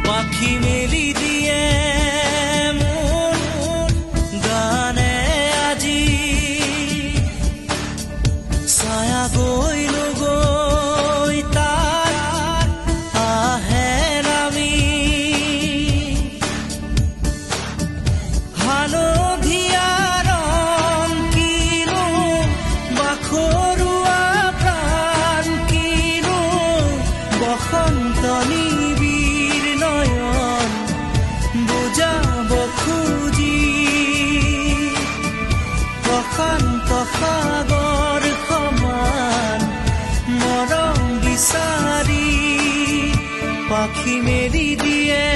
পাখি মেলি দিয়ে মোৰ গানে আজি ছায়া গৈলো গৈ তাৰ আহে নামি হালধীয়া ৰং কিনো বাখৰুৱা প্ৰাণ কিনো বসন্ত নিবিড় নয়ন বুজাব খুজি প্ৰশান্ত সাগৰ সমান মৰম বিচাৰি পাখি মেলি দিয়ে